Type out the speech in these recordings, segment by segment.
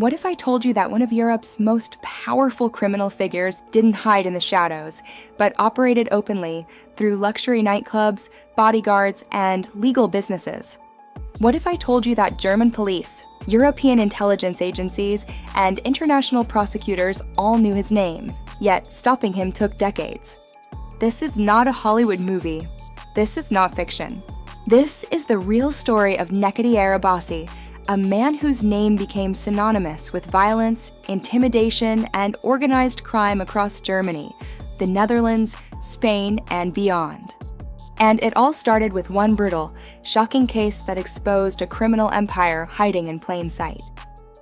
What if I told you that one of Europe's most powerful criminal figures didn't hide in the shadows, but operated openly through luxury nightclubs, bodyguards, and legal businesses? What if I told you that German police, European intelligence agencies, and international prosecutors all knew his name, yet stopping him took decades? This is not a Hollywood movie. This is not fiction. This is the real story of Necati Arabaci, a man whose name became synonymous with violence, intimidation, and organized crime across Germany, the Netherlands, Spain, and beyond. And it all started with one brutal, shocking case that exposed a criminal empire hiding in plain sight.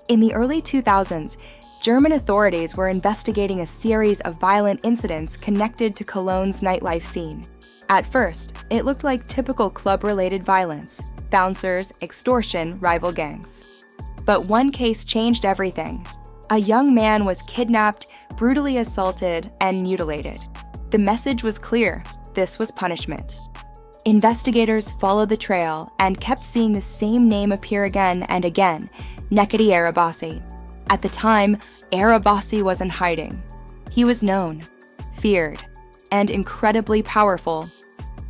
In the early 2000s, German authorities were investigating a series of violent incidents connected to Cologne's nightlife scene. At first, it looked like typical club-related violence: bouncers, extortion, rival gangs. But one case changed everything. A young man was kidnapped, brutally assaulted, and mutilated. The message was clear: this was punishment. Investigators followed the trail and kept seeing the same name appear again and again: Necati Arabaci. At the time, Arabaci wasn't hiding. He was known, feared, and incredibly powerful.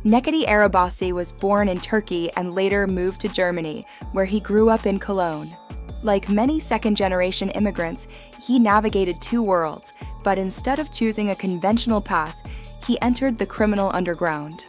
Necati Arabaci was born in Turkey and later moved to Germany, where he grew up in Cologne. Like many second-generation immigrants, he navigated two worlds, but instead of choosing a conventional path, he entered the criminal underground.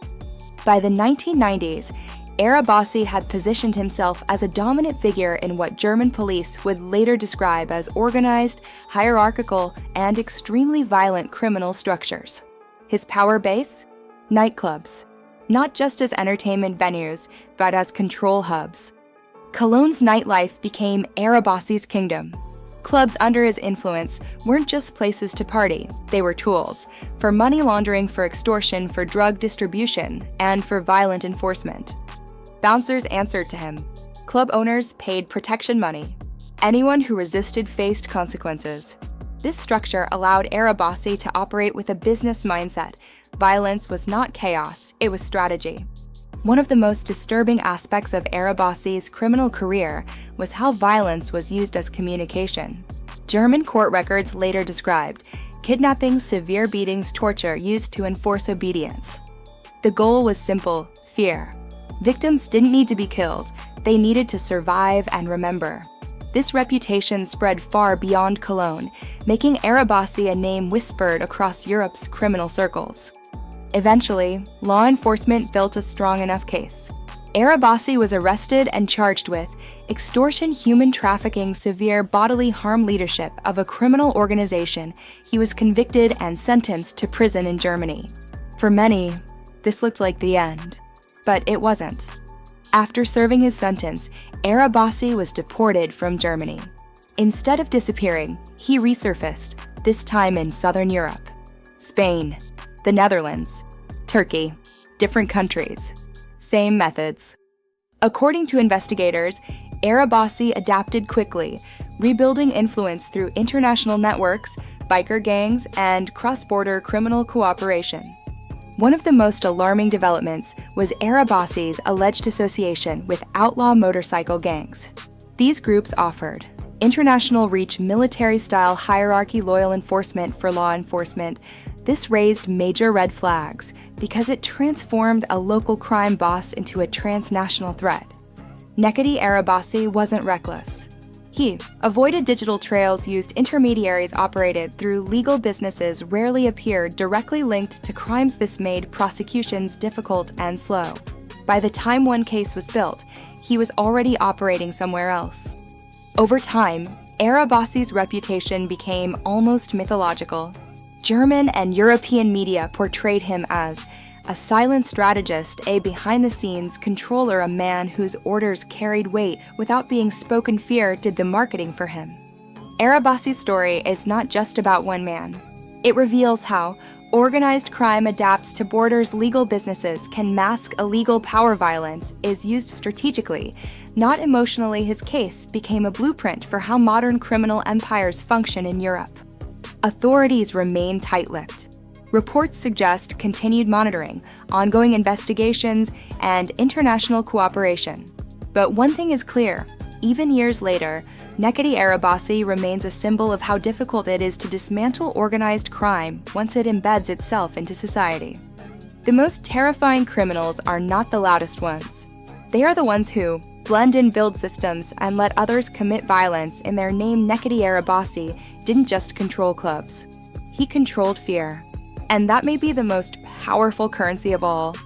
By the 1990s, Arabaci had positioned himself as a dominant figure in what German police would later describe as organized, hierarchical, and extremely violent criminal structures. His power base? Nightclubs. Not just as entertainment venues, but as control hubs. Cologne's nightlife became Arabaci's kingdom. Clubs under his influence weren't just places to party, they were tools for money laundering, for extortion, for drug distribution, and for violent enforcement. Bouncers answered to him. Club owners paid protection money. Anyone who resisted faced consequences. This structure allowed Arabaci to operate with a business mindset. Violence was not chaos, it was strategy. One of the most disturbing aspects of Arabaci's criminal career was how violence was used as communication. German court records later described kidnapping, severe beatings, torture used to enforce obedience. The goal was simple: fear. Victims didn't need to be killed, they needed to survive and remember. This reputation spread far beyond Cologne, making Arabaci a name whispered across Europe's criminal circles. Eventually, law enforcement built a strong enough case. Arabaci was arrested and charged with extortion, human trafficking, severe bodily harm, leadership of a criminal organization. He was convicted and sentenced to prison in Germany. For many, this looked like the end. But it wasn't. After serving his sentence, Arabaci was deported from Germany. Instead of disappearing, he resurfaced, this time in Southern Europe. Spain, the Netherlands, Turkey, different countries, same methods. According to investigators, Arabaci adapted quickly, rebuilding influence through international networks, biker gangs, and cross-border criminal cooperation. One of the most alarming developments was Arabaci's alleged association with outlaw motorcycle gangs. These groups offered international reach, military-style hierarchy-loyal enforcement for law enforcement. This raised major red flags because it transformed a local crime boss into a transnational threat. Necati Arabaci wasn't reckless. He avoided digital trails, used intermediaries operated through legal businesses rarely appeared directly linked to crimes. This made prosecutions difficult and slow. By the time one case was built, he was already operating somewhere else. Over time, Arabaci's reputation became almost mythological. German and European media portrayed him as a silent strategist, a behind-the-scenes controller, a man whose orders carried weight without being spoken. Fear did the marketing for him. Arabaci's story is not just about one man. It reveals how organized crime adapts to borders, legal businesses can mask illegal power, violence is used strategically, not emotionally. His case became a blueprint for how modern criminal empires function in Europe. Authorities remain tight-lipped. Reports suggest continued monitoring, ongoing investigations, and international cooperation. But one thing is clear: even years later, Necati Arabaci remains a symbol of how difficult it is to dismantle organized crime once it embeds itself into society. The most terrifying criminals are not the loudest ones. They are the ones who blend and build systems and let others commit violence in their name. Necati Arabaci didn't just control clubs. He controlled fear. And that may be the most powerful currency of all.